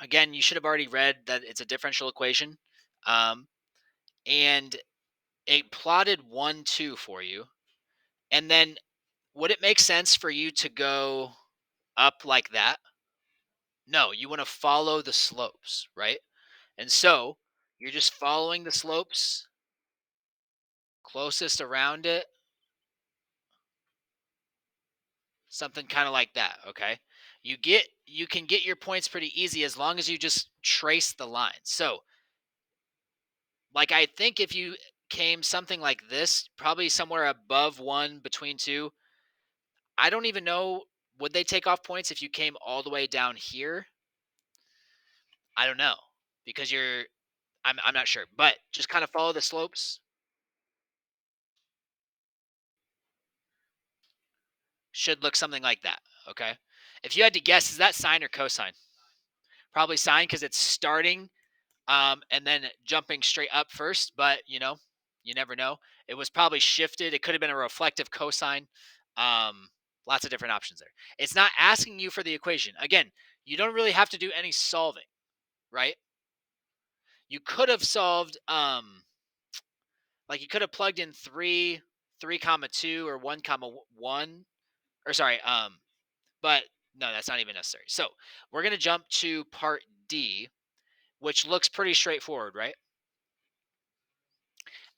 Again, you should have already read that it's a differential equation. Um, and it plotted 1, 2 for you. And then would it make sense for you to go up like that? No, you want to follow the slopes, right? And so you're just following the slopes closest around it, something kind of like that, okay? You can get your points pretty easy as long as you just trace the line. So, like I think if you came something like this, probably somewhere above 1 between 2, I don't even know, would they take off points if you came all the way down here? I don't know because I'm not sure, but just kind of follow the slopes. Should look something like that. Okay. If you had to guess, is that sine or cosine? Probably sine because it's starting and then jumping straight up first. But you never know. It was probably shifted. It could have been a reflective cosine. Um, Lots of different options there. It's not asking you for the equation. Again, you don't really have to do any solving, right? You could have solved like you could have plugged in 3 comma 2 or 1 comma 1 or sorry but no, that's not even necessary. So we're going to jump to part D, which looks pretty straightforward, right?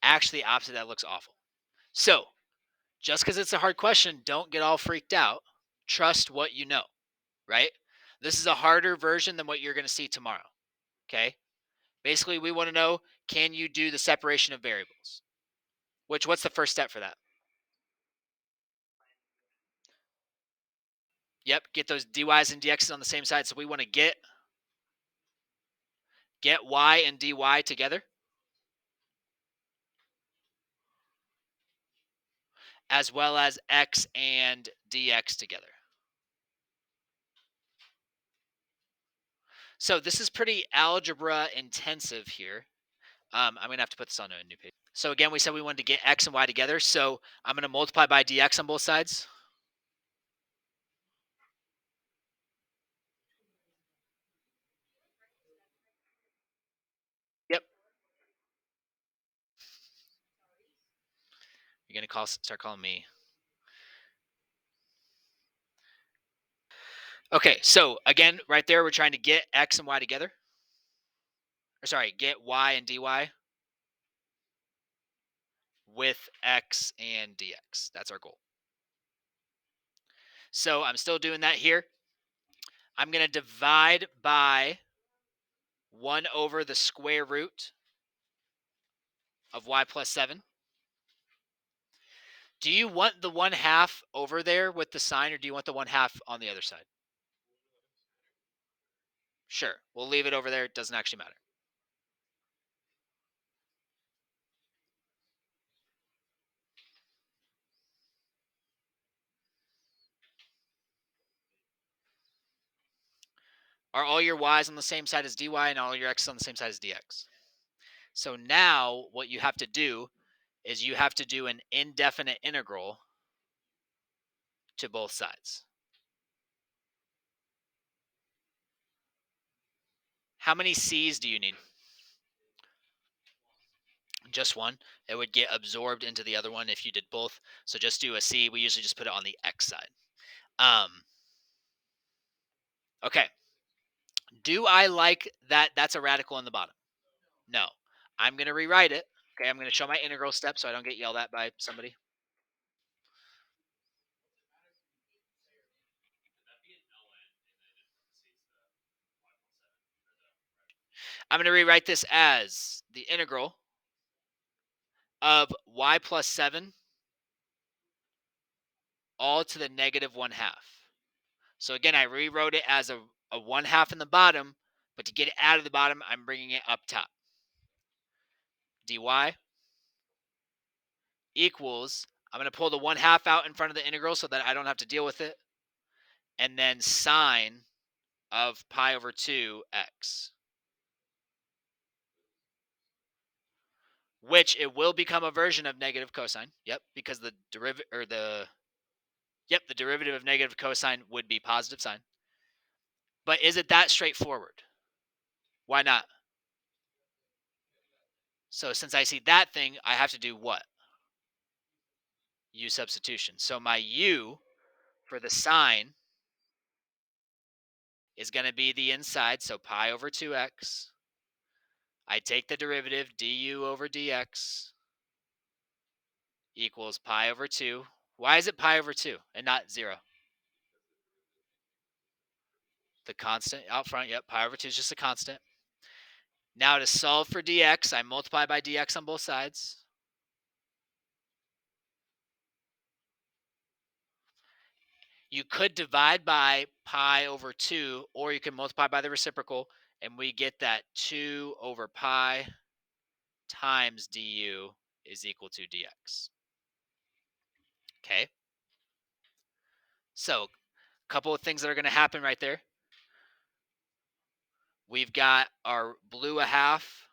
Actually, the opposite, that looks awful. So just because it's a hard question, don't get all freaked out. Trust what you know, right? This is a harder version than what you're going to see tomorrow. Okay. Basically, we want to know, can you do the separation of variables? What's the first step for that? Yep, get those dy's and dx's on the same side. So we want to get y and dy together, as well as x and dx together. So this is pretty algebra intensive here. I'm going to have to put this on a new page. So again, we said we wanted to get x and y together. So I'm going to multiply by dx on both sides. Yep. You're going to start calling me. Okay, so again, right there, we're trying to get x and y together. Or sorry, get y and dy with x and dx. That's our goal. So I'm still doing that here. I'm going to divide by 1 over the square root of y plus 7. Do you want the 1/2 over there with the sign, or do you want the 1/2 on the other side? Sure, we'll leave it over there. It doesn't actually matter. Are all your y's on the same side as dy and all your x's on the same side as dx? So now what you have to do is you have to do an indefinite integral to both sides. How many c's do you need? Just one. It would get absorbed into the other one if you did both. So just do a c. We usually just put it on the x side. Okay. Do I like that that's a radical in the bottom? No. I'm going to rewrite it. Okay, I'm going to show my integral step so I don't get yelled at by somebody. I'm going to rewrite this as the integral of y plus 7 all to the negative 1/2. So again, I rewrote it as a 1/2 in the bottom, but to get it out of the bottom, I'm bringing it up top. dy equals, I'm going to pull the 1/2 out in front of the integral so that I don't have to deal with it, and then sine of pi over 2 x, which it will become a version of negative cosine. Yep, because the derivative or the derivative of negative cosine would be positive sine. But is it that straightforward? Why not? So since I see that thing, I have to do what? U substitution. So my U for the sine is going to be the inside, so pi over 2x. I take the derivative, du over dx equals pi over 2. Why is it pi over 2 and not 0? The constant out front, yep, pi over 2 is just a constant. Now to solve for dx, I multiply by dx on both sides. You could divide by pi over 2, or you can multiply by the reciprocal, and we get that 2 over pi times du is equal to dx. Okay? So, a couple of things that are going to happen right there. We've got our blue a half.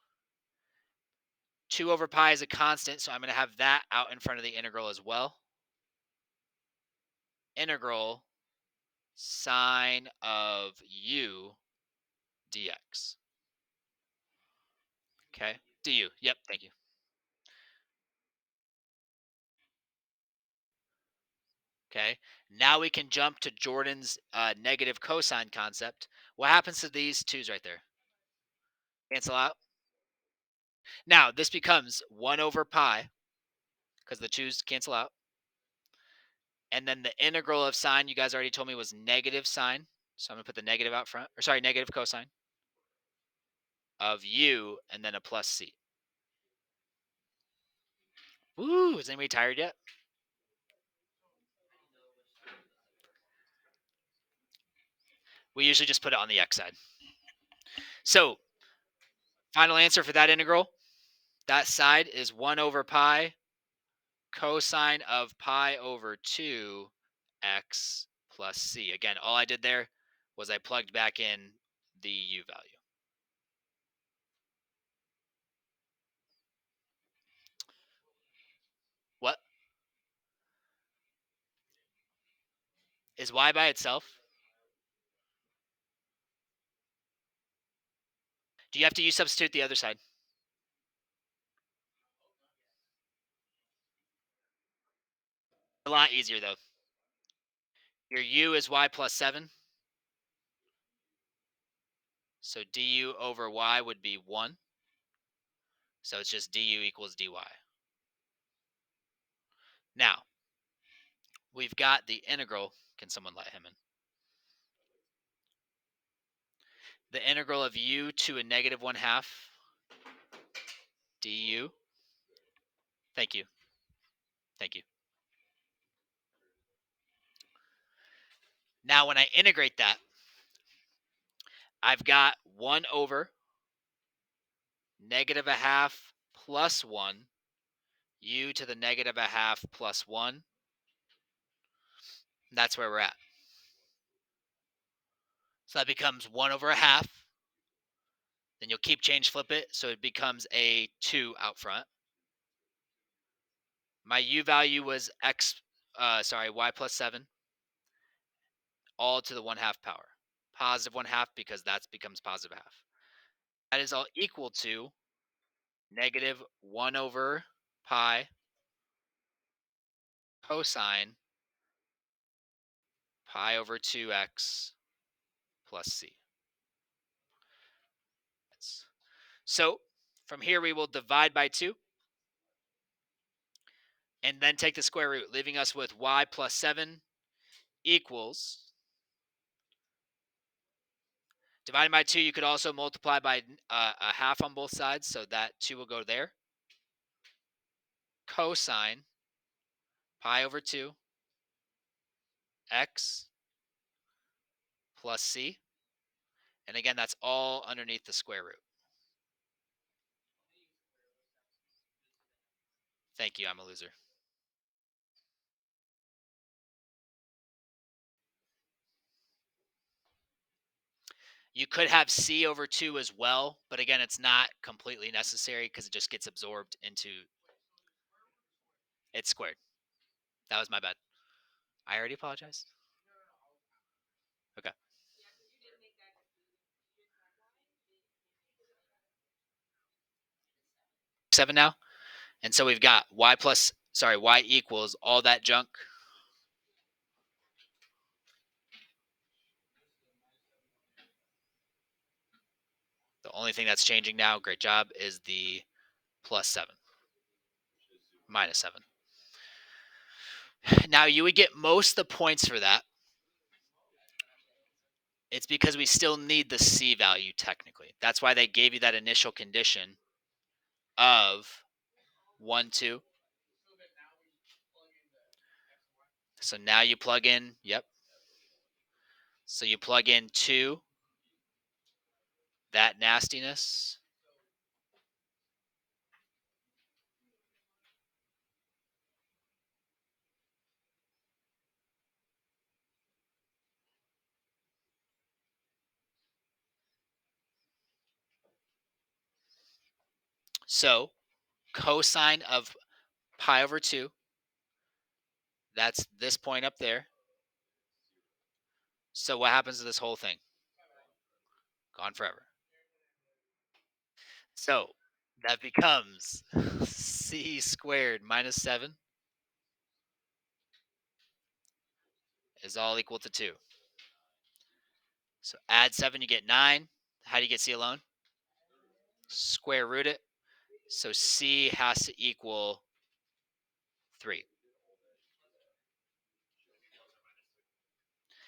2 over pi is a constant, so I'm going to have that out in front of the integral as well. Integral sine of u dx. Okay? Du. Yep, thank you. Okay. Now we can jump to Jordan's negative cosine concept. What happens to these twos right there? Cancel out. Now this becomes 1 over pi because the twos cancel out. And then the integral of sine, you guys already told me was negative sine. So I'm going to put the negative out front. Or sorry, negative cosine of u and then a plus c. Woo! Is anybody tired yet? We usually just put it on the x side. So final answer for that integral, that side is 1 over pi cosine of pi over 2 x plus c. Again, all I did there was I plugged back in the u value. What is y by itself? Do you have to u substitute the other side? A lot easier though. Your u is y plus 7. So du over y would be 1. So it's just du equals dy. Now, we've got the integral. Can someone let him in? The integral of u to a negative 1/2 du. Thank you. Thank you. Now, when I integrate that, I've got 1 over negative 1/2 plus 1, u to the negative 1/2 plus 1. That's where we're at. So that becomes 1 over 1/2. Then you'll keep change flip it, so it becomes a 2 out front. My u value was y plus 7, all to the 1/2 power. Positive 1/2 because that becomes positive 1/2. That is all equal to negative 1 over pi cosine pi over 2x plus c. So from here, we will divide by 2 and then take the square root, leaving us with y plus 7 equals. Dividing by 2, you could also multiply by a half on both sides, so that 2 will go there. Cosine pi over 2 x plus c. And again, that's all underneath the square root. Thank you, I'm a loser. You could have c over 2 as well, but again, it's not completely necessary because it just gets absorbed into. It's squared. That was my bad. I already apologized. Okay. 7 now. And so we've got y equals all that junk. The only thing that's changing now, great job, is the plus 7, minus 7. Now you would get most of the points for that. It's because we still need the C value technically. That's why they gave you that initial condition of 1, 2. So now you plug in, yep. So you plug in 2, that nastiness. So cosine of pi over 2, that's this point up there. So what happens to this whole thing? Gone forever. So that becomes c squared minus 7 is all equal to 2. So add 7, you get 9. How do you get c alone? Square root it. So c has to equal 3.